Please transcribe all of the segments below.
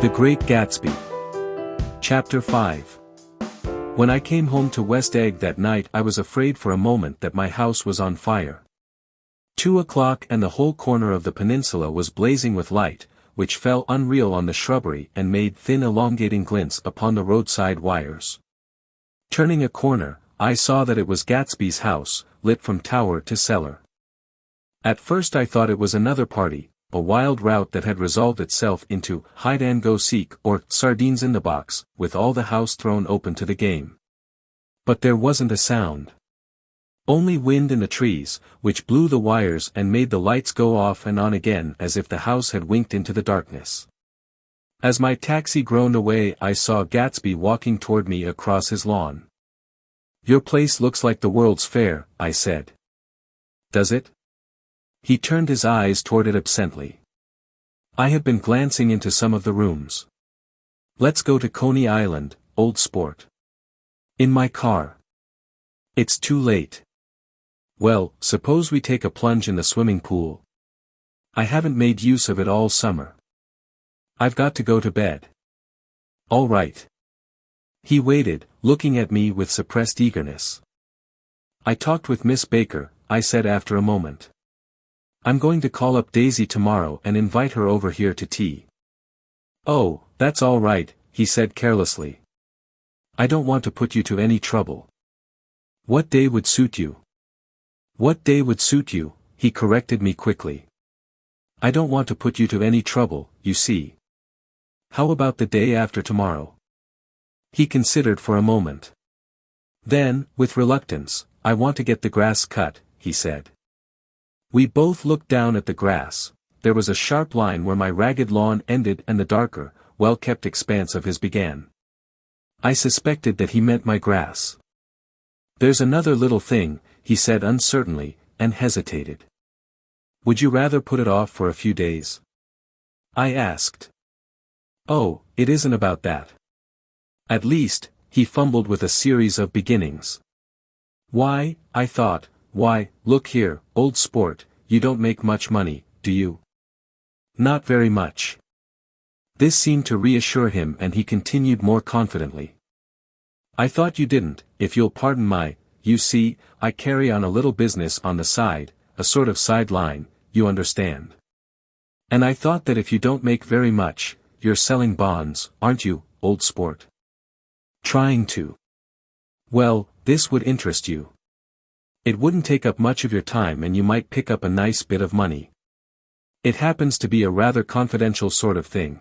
The Great Gatsby. Chapter 5. When I came home to West Egg that night, I was afraid for a moment that my house was on fire. 2 o'clock and the whole corner of the peninsula was blazing with light, which fell unreal on the shrubbery and made thin elongating glints upon the roadside wires. Turning a corner, I saw that it was Gatsby's house, lit from tower to cellar. At first I thought it was another party, a wild rout that had resolved itself into hide-and-go-seek or sardines in the box, with all the house thrown open to the game. But there wasn't a sound. Only wind in the trees, which blew the wires and made the lights go off and on again as if the house had winked into the darkness. As my taxi groaned away, I saw Gatsby walking toward me across his lawn. "Your place looks like the World's Fair," I said. "Does it?" He turned his eyes toward it absently. "I have been glancing into some of the rooms. Let's go to Coney Island, old sport." "In my car." "It's too late." "Well, suppose we take a plunge in the swimming pool?" "I haven't made use of it all summer." "I've got to go to bed." "All right." He waited, looking at me with suppressed eagerness. "I talked with Miss Baker," I said after a moment. "I'm going to call up Daisy tomorrow and invite her over here to tea." "Oh, that's all right," he said carelessly. "I don't want to put you to any trouble." "What day would suit you?" "What day would suit you," he corrected me quickly. "I don't want to put you to any trouble, you see." "How about the day after tomorrow?" He considered for a moment. Then, with reluctance, "I want to get the grass cut," he said. We both looked down at the grass. There was a sharp line where my ragged lawn ended and the darker, well-kept expanse of his began. I suspected that he meant my grass. "There's another little thing," he said uncertainly, and hesitated. "Would you rather put it off for a few days?" I asked. "Oh, it isn't about that." "At least," he fumbled with a series of beginnings. "Why," I thought, "why, look here, old sport, you don't make much money, do you?" "Not very much." This seemed to reassure him and he continued more confidently. "I thought you didn't, if you'll pardon you see, I carry on a little business on the side, a sort of sideline, you understand. And I thought that if you don't make very much, you're selling bonds, aren't you, old sport?" "Trying to." "Well, this would interest you. It wouldn't take up much of your time and you might pick up a nice bit of money. It happens to be a rather confidential sort of thing."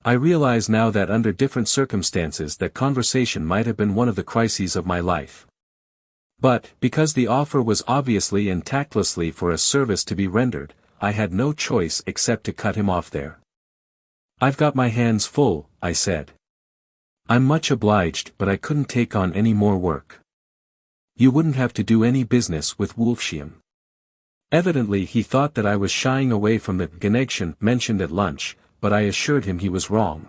I realize now that under different circumstances that conversation might have been one of the crises of my life. But, because the offer was obviously and tactlessly for a service to be rendered, I had no choice except to cut him off there. "I've got my hands full," I said. "I'm much obliged, but I couldn't take on any more work." "You wouldn't have to do any business with Wolfsheim." Evidently he thought that I was shying away from the connection mentioned at lunch, but I assured him he was wrong.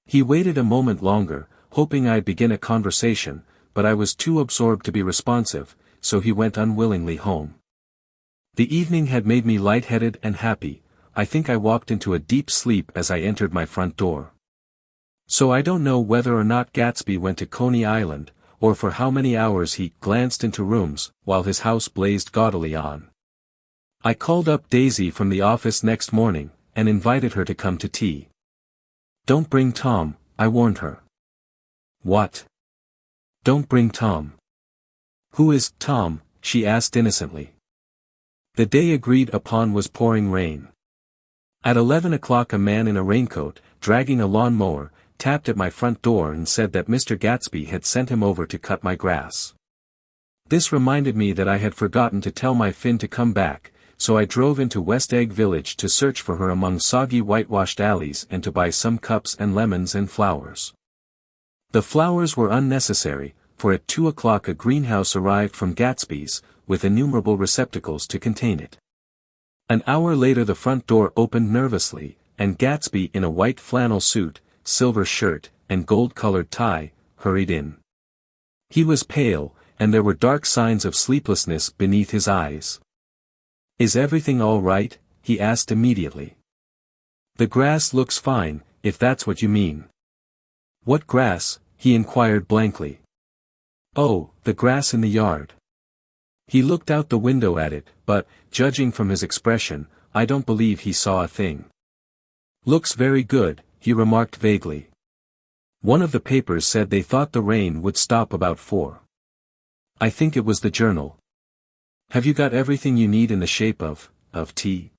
He waited a moment longer, hoping I'd begin a conversation, but I was too absorbed to be responsive, so he went unwillingly home. The evening had made me lightheaded and happy. I think I walked into a deep sleep as I entered my front door. So I don't know whether or not Gatsby went to Coney Island, or for how many hours he glanced into rooms, while his house blazed gaudily on. I called up Daisy from the office next morning, and invited her to come to tea. "Don't bring Tom," I warned her. "What?" "Don't bring Tom." "Who is Tom?" she asked innocently. The day agreed upon was pouring rain. At 11 o'clock a man in a raincoat, dragging a lawn mower, tapped at my front door and said that Mr. Gatsby had sent him over to cut my grass. This reminded me that I had forgotten to tell my Finn to come back, so I drove into West Egg Village to search for her among soggy whitewashed alleys and to buy some cups and lemons and flowers. The flowers were unnecessary, for at 2 o'clock a greenhouse arrived from Gatsby's, with innumerable receptacles to contain it. An hour later the front door opened nervously, and Gatsby in a white flannel suit, silver shirt, and gold-colored tie, hurried in. He was pale, and there were dark signs of sleeplessness beneath his eyes. "Is everything all right?" he asked immediately. "The grass looks fine," if that's what you mean. What grass? He inquired blankly. Oh, the grass in the yard. He looked out the window at it, but, judging from his expression, I don't believe he saw a thing. Looks very good, he remarked vaguely. One of the papers said they thought the rain would stop about 4. I think it was the Journal. Have you got everything you need in the shape of tea?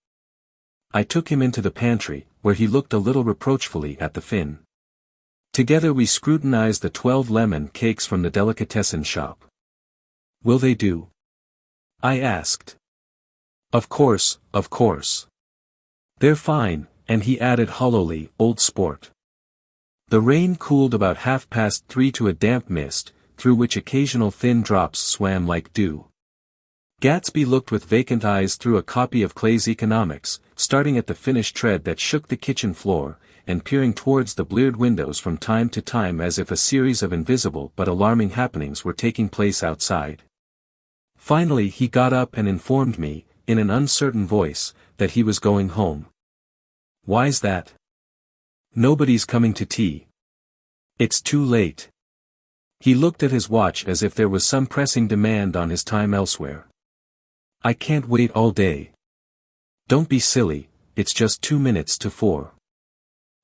I took him into the pantry, where he looked a little reproachfully at the fin. Together we scrutinized the 12 lemon cakes from the delicatessen shop. Will they do? I asked. Of course, of course. They're fine, and he added hollowly, old sport. The rain cooled about 3:30 to a damp mist, through which occasional thin drops swam like dew. Gatsby looked with vacant eyes through a copy of Clay's Economics, starting at the finished tread that shook the kitchen floor, and peering towards the bleared windows from time to time as if a series of invisible but alarming happenings were taking place outside. Finally he got up and informed me, in an uncertain voice, that he was going home. Why's that? Nobody's coming to tea. It's too late. He looked at his watch as if there was some pressing demand on his time elsewhere. I can't wait all day. Don't be silly, it's just 2 minutes to 4.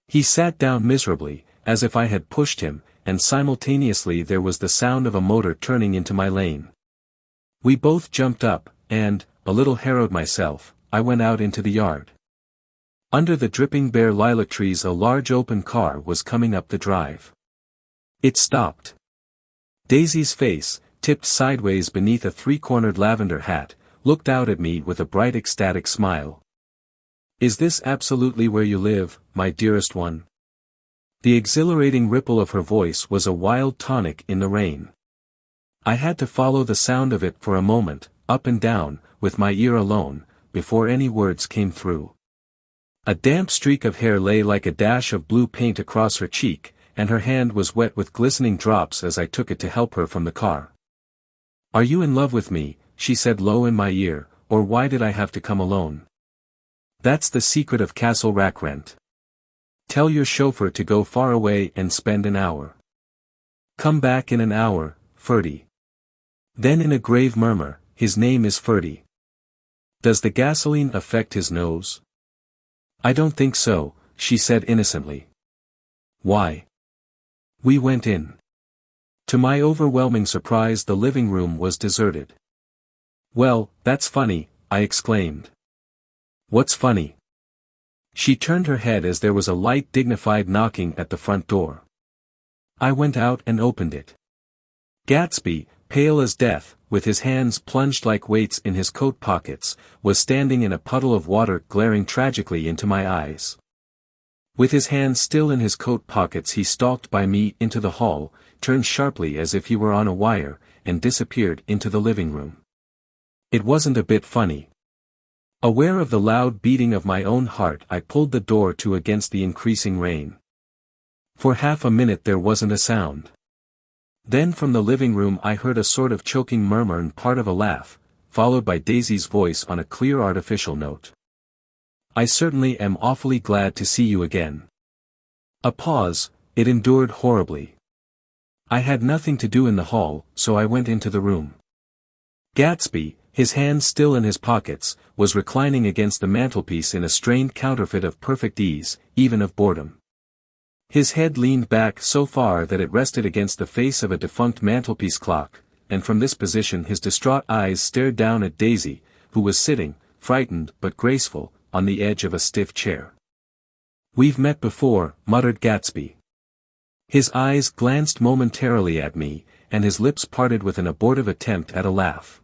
He sat down miserably, as if I had pushed him, and simultaneously there was the sound of a motor turning into my lane. We both jumped up, and, a little harrowed myself, I went out into the yard. Under the dripping bare lilac trees a large open car was coming up the drive. It stopped. Daisy's face, tipped sideways beneath a 3-cornered lavender hat, looked out at me with a bright ecstatic smile. Is this absolutely where you live, my dearest one? The exhilarating ripple of her voice was a wild tonic in the rain. I had to follow the sound of it for a moment, up and down, with my ear alone, before any words came through. A damp streak of hair lay like a dash of blue paint across her cheek, and her hand was wet with glistening drops as I took it to help her from the car. Are you in love with me, she said low in my ear, or why did I have to come alone? That's the secret of Castle Rackrent. Tell your chauffeur to go far away and spend an hour. Come back in an hour, Ferdy. Then in a grave murmur, his name is Ferdy. Does the gasoline affect his nose? I don't think so, she said innocently. Why? We went in. To my overwhelming surprise the living room was deserted. Well, that's funny, I exclaimed. What's funny? She turned her head as there was a light dignified knocking at the front door. I went out and opened it. Gatsby, pale as death, with his hands plunged like weights in his coat pockets, was standing in a puddle of water glaring tragically into my eyes. With his hands still in his coat pockets he stalked by me into the hall, turned sharply as if he were on a wire, and disappeared into the living room. It wasn't a bit funny. Aware of the loud beating of my own heart I pulled the door to against the increasing rain. For half a minute there wasn't a sound. Then from the living room I heard a sort of choking murmur and part of a laugh, followed by Daisy's voice on a clear artificial note. I certainly am awfully glad to see you again. A pause, it endured horribly. I had nothing to do in the hall, so I went into the room. Gatsby, his hands still in his pockets, was reclining against the mantelpiece in a strained counterfeit of perfect ease, even of boredom. His head leaned back so far that it rested against the face of a defunct mantelpiece clock, and from this position his distraught eyes stared down at Daisy, who was sitting, frightened but graceful, on the edge of a stiff chair. We've met before, muttered Gatsby. His eyes glanced momentarily at me, and his lips parted with an abortive attempt at a laugh.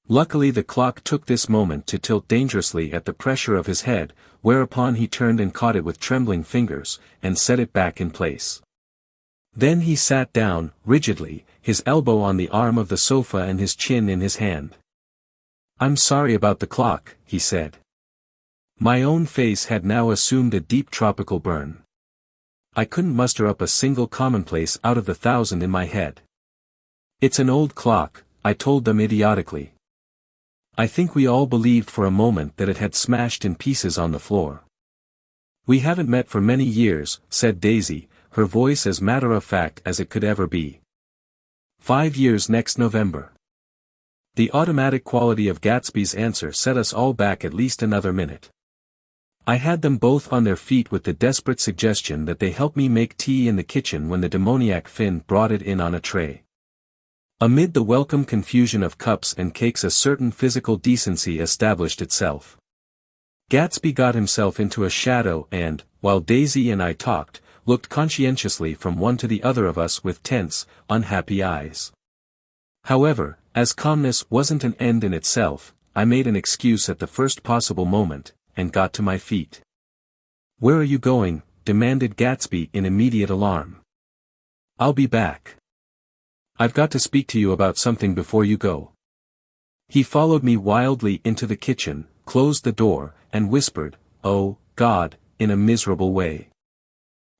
Luckily the clock took this moment to tilt dangerously at the pressure of his head, whereupon he turned and caught it with trembling fingers, and set it back in place. Then he sat down, rigidly, his elbow on the arm of the sofa and his chin in his hand. I'm sorry about the clock, he said. My own face had now assumed a deep tropical burn. I couldn't muster up a single commonplace out of the 1,000 in my head. It's an old clock, I told them idiotically. I think we all believed for a moment that it had smashed in pieces on the floor. We haven't met for many years, said Daisy, her voice as matter-of-fact as it could ever be. 5 years next November. The automatic quality of Gatsby's answer set us all back at least another minute. I had them both on their feet with the desperate suggestion that they help me make tea in the kitchen when the demoniac Finn brought it in on a tray. Amid the welcome confusion of cups and cakes a certain physical decency established itself. Gatsby got himself into a shadow and, while Daisy and I talked, looked conscientiously from one to the other of us with tense, unhappy eyes. However, as calmness wasn't an end in itself, I made an excuse at the first possible moment, and got to my feet. "Where are you going?" demanded Gatsby in immediate alarm. "I'll be back. I've got to speak to you about something before you go." He followed me wildly into the kitchen, closed the door, and whispered, "Oh, God," in a miserable way.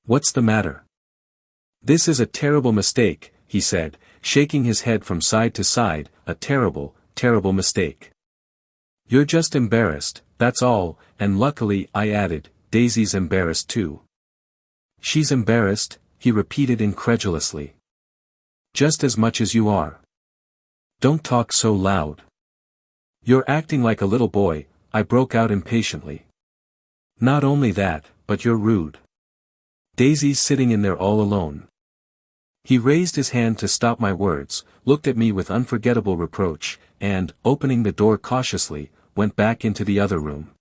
"What's the matter?" "This is a terrible mistake," he said, shaking his head from side to side, "a terrible, terrible mistake. You're just embarrassed, that's all," and luckily, I added, Daisy's embarrassed too. "She's embarrassed," he repeated incredulously. "Just as much as you are. Don't talk so loud. You're acting like a little boy," I broke out impatiently. "Not only that, but you're rude. Daisy's sitting in there all alone." He raised his hand to stop my words, looked at me with unforgettable reproach, and, opening the door cautiously, went back into the other room.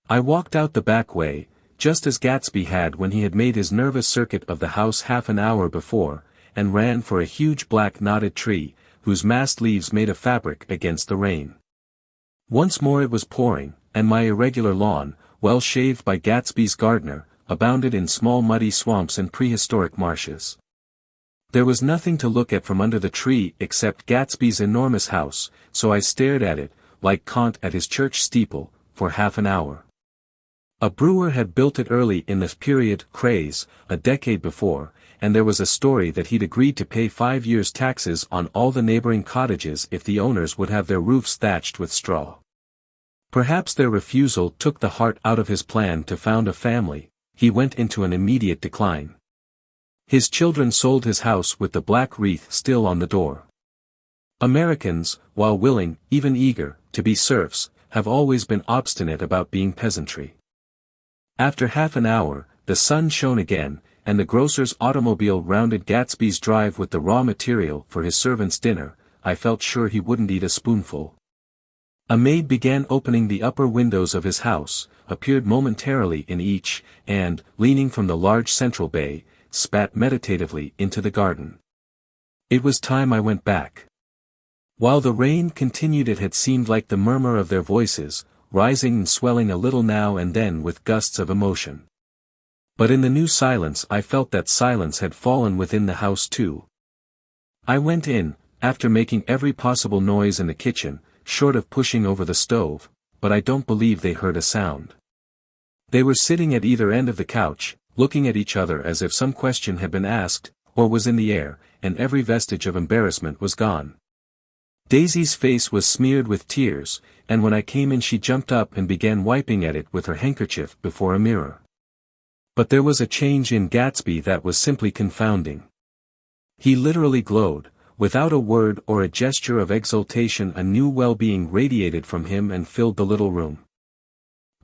I walked out the back way, just as Gatsby had when he had made his nervous circuit of the house half an hour before, and ran for a huge black knotted tree, whose massed leaves made a fabric against the rain. Once more it was pouring, and my irregular lawn, well shaved by Gatsby's gardener, abounded in small muddy swamps and prehistoric marshes. There was nothing to look at from under the tree except Gatsby's enormous house, so I stared at it, like Kant at his church steeple, for half an hour. A brewer had built it early in the period craze, a decade before, and there was a story that he'd agreed to pay 5 years' taxes on all the neighboring cottages if the owners would have their roofs thatched with straw. Perhaps their refusal took the heart out of his plan to found a family. He went into an immediate decline. His children sold his house with the black wreath still on the door. Americans, while willing, even eager, to be serfs, have always been obstinate about being peasantry. After half an hour, the sun shone again, and the grocer's automobile rounded Gatsby's drive with the raw material for his servant's dinner. I felt sure he wouldn't eat a spoonful. A maid began opening the upper windows of his house, appeared momentarily in each, and, leaning from the large central bay, spat meditatively into the garden. It was time I went back. While the rain continued, it had seemed like the murmur of their voices, rising and swelling a little now and then with gusts of emotion. But in the new silence I felt that silence had fallen within the house too. I went in, after making every possible noise in the kitchen, short of pushing over the stove, but I don't believe they heard a sound. They were sitting at either end of the couch, looking at each other as if some question had been asked, or was in the air, and every vestige of embarrassment was gone. Daisy's face was smeared with tears, and when I came in she jumped up and began wiping at it with her handkerchief before a mirror. But there was a change in Gatsby that was simply confounding. He literally glowed. Without a word or a gesture of exultation, a new well-being radiated from him and filled the little room.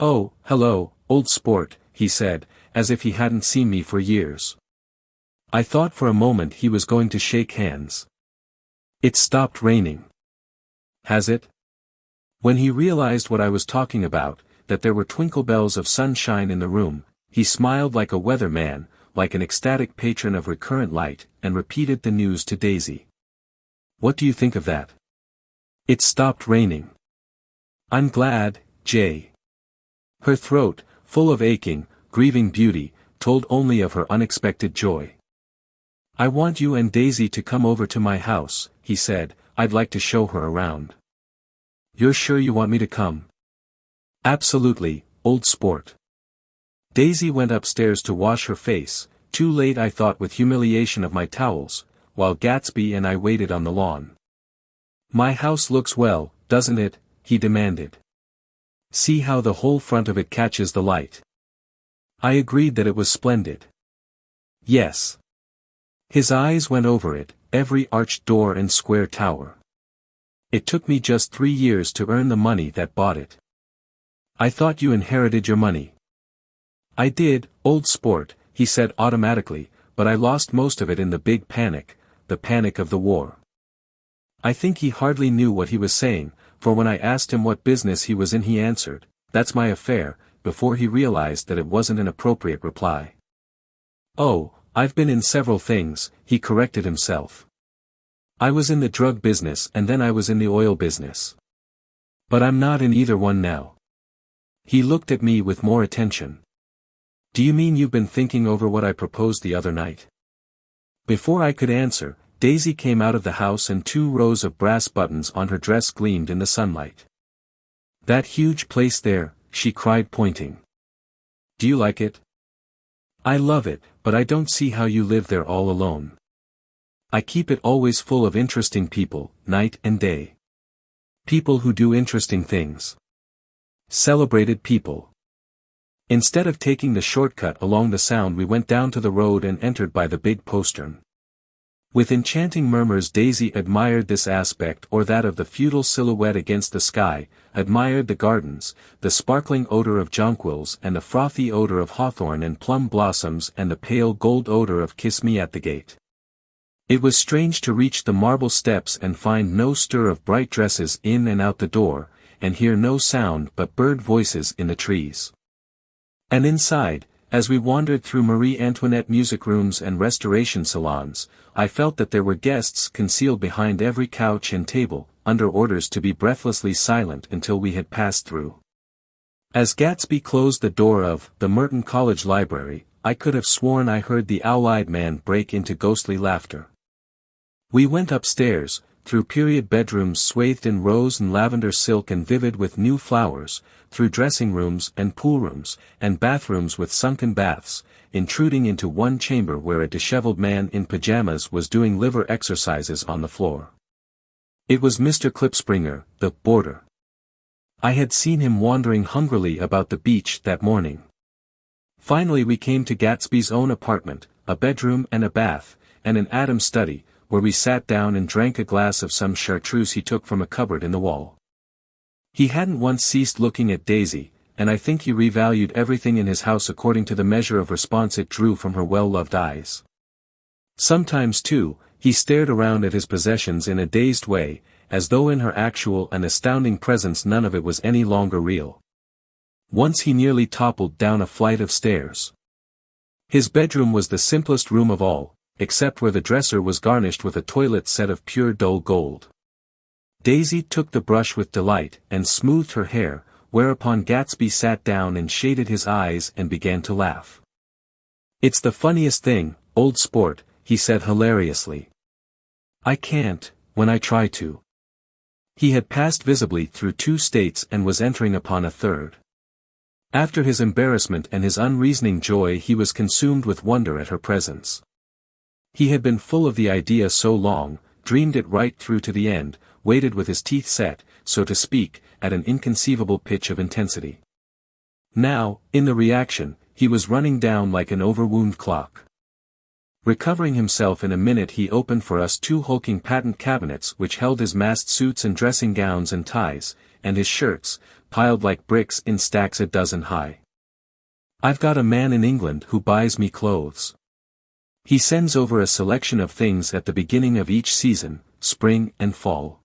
"Oh, hello, old sport," he said, as if he hadn't seen me for years. I thought for a moment he was going to shake hands. "It stopped raining." "Has it?" When he realized what I was talking about, that there were twinkle bells of sunshine in the room, he smiled like a weather-man, like an ecstatic patron of recurrent light, and repeated the news to Daisy. "What do you think of that?" "It stopped raining." "I'm glad, Jay." Her throat, full of aching, grieving beauty, told only of her unexpected joy. "I want you and Daisy to come over to my house," he said. "I'd like to show her around." "You're sure you want me to come?" "Absolutely, old sport." Daisy went upstairs to wash her face, too late I thought with humiliation of my towels, while Gatsby and I waited on the lawn. "My house looks well, doesn't it?" he demanded. "See how the whole front of it catches the light. I agreed that it was splendid. Yes. His eyes went over it, every arched door and square tower. It took me just 3 years to earn the money that bought it. I thought you inherited your money. I did, old sport, he said automatically, but I lost most of it in the big panic, the panic of the war. I think he hardly knew what he was saying, for when I asked him what business he was in he answered, "That's my affair," before he realized that it wasn't an appropriate reply. "Oh, I've been in several things," he corrected himself. "I was in the drug business and then I was in the oil business. But I'm not in either one now." He looked at me with more attention. "Do you mean you've been thinking over what I proposed the other night?" Before I could answer, Daisy came out of the house and 2 rows of brass buttons on her dress gleamed in the sunlight. "That huge place there," she cried pointing. "Do you like it?" "I love it, but I don't see how you live there all alone. I keep it always full of interesting people, night and day. People who do interesting things. Celebrated people." Instead of taking the shortcut along the Sound we went down to the road and entered by the big postern. With enchanting murmurs Daisy admired this aspect or that of the feudal silhouette against the sky, admired the gardens, the sparkling odor of jonquils and the frothy odor of hawthorn and plum blossoms and the pale gold odor of kiss me at the gate. It was strange to reach the marble steps and find no stir of bright dresses in and out the door, and hear no sound but bird voices in the trees. And inside, as we wandered through Marie Antoinette music rooms and restoration salons, I felt that there were guests concealed behind every couch and table, under orders to be breathlessly silent until we had passed through. As Gatsby closed the door of the Merton College Library, I could have sworn I heard the owl-eyed man break into ghostly laughter. We went upstairs, through period bedrooms swathed in rose and lavender silk and vivid with new flowers, through dressing rooms and poolrooms, and bathrooms with sunken baths, intruding into one chamber where a disheveled man in pajamas was doing liver exercises on the floor. It was Mr. Klipspringer, the boarder. I had seen him wandering hungrily about the beach that morning. Finally we came to Gatsby's own apartment, a bedroom and a bath, and an Adam's study, where we sat down and drank a glass of some chartreuse he took from a cupboard in the wall. He hadn't once ceased looking at Daisy, and I think he revalued everything in his house according to the measure of response it drew from her well-loved eyes. Sometimes too, he stared around at his possessions in a dazed way, as though in her actual and astounding presence none of it was any longer real. Once he nearly toppled down a flight of stairs. His bedroom was the simplest room of all, except where the dresser was garnished with a toilet set of pure dull gold. Daisy took the brush with delight and smoothed her hair, whereupon Gatsby sat down and shaded his eyes and began to laugh. "It's the funniest thing, old sport," he said hilariously. "I can't, when I try to." He had passed visibly through 2 states and was entering upon a third. After his embarrassment and his unreasoning joy he was consumed with wonder at her presence. He had been full of the idea so long, dreamed it right through to the end, waited with his teeth set, so to speak, at an inconceivable pitch of intensity. Now, in the reaction, he was running down like an overwound clock. Recovering himself in a minute he opened for us 2 hulking patent cabinets which held his massed suits and dressing gowns and ties, and his shirts, piled like bricks in stacks a dozen high. "I've got a man in England who buys me clothes. He sends over a selection of things at the beginning of each season, spring and fall."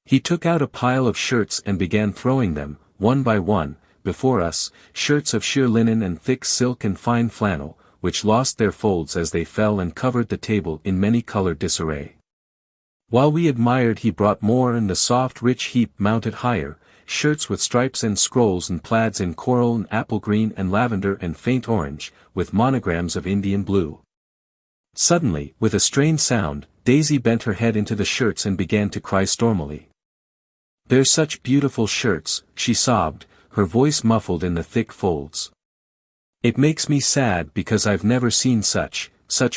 He took out a pile of shirts and began throwing them, one by one, before us, shirts of sheer linen and thick silk and fine flannel, which lost their folds as they fell and covered the table in many-colored disarray. While we admired he brought more and the soft rich heap mounted higher, shirts with stripes and scrolls and plaids in coral and apple green and lavender and faint orange, with monograms of Indian blue. Suddenly, with a strained sound, Daisy bent her head into the shirts and began to cry stormily. "They're such beautiful shirts," she sobbed, her voice muffled in the thick folds. "It makes me sad because I've never seen such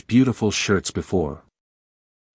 beautiful shirts before."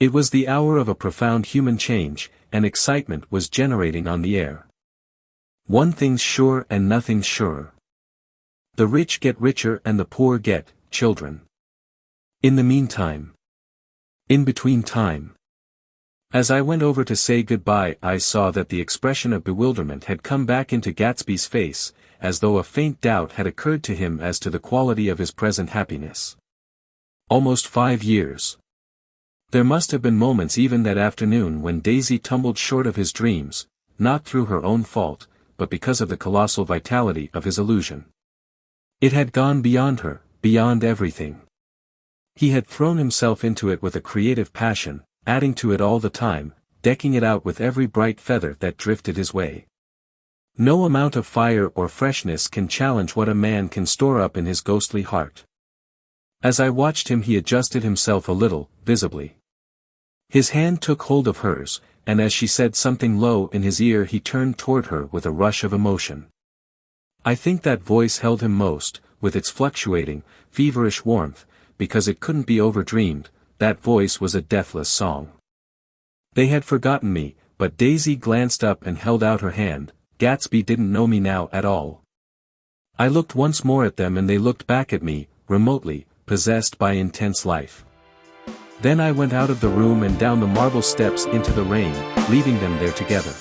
It was the hour of a profound human change, and excitement was generating on the air. One thing's sure and nothing's surer. The rich get richer and the poor get children. In the meantime. In between time. As I went over to say goodbye, I saw that the expression of bewilderment had come back into Gatsby's face, as though a faint doubt had occurred to him as to the quality of his present happiness. Almost 5 years. There must have been moments even that afternoon when Daisy tumbled short of his dreams, not through her own fault, but because of the colossal vitality of his illusion. It had gone beyond her, beyond everything. He had thrown himself into it with a creative passion, adding to it all the time, decking it out with every bright feather that drifted his way. No amount of fire or freshness can challenge what a man can store up in his ghostly heart. As I watched him, he adjusted himself a little, visibly. His hand took hold of hers, and as she said something low in his ear he turned toward her with a rush of emotion. I think that voice held him most, with its fluctuating, feverish warmth, because it couldn't be overdreamed. That voice was a deathless song. They had forgotten me, but Daisy glanced up and held out her hand. Gatsby didn't know me now at all. I looked once more at them and they looked back at me, remotely, possessed by intense life. Then I went out of the room and down the marble steps into the rain, leaving them there together.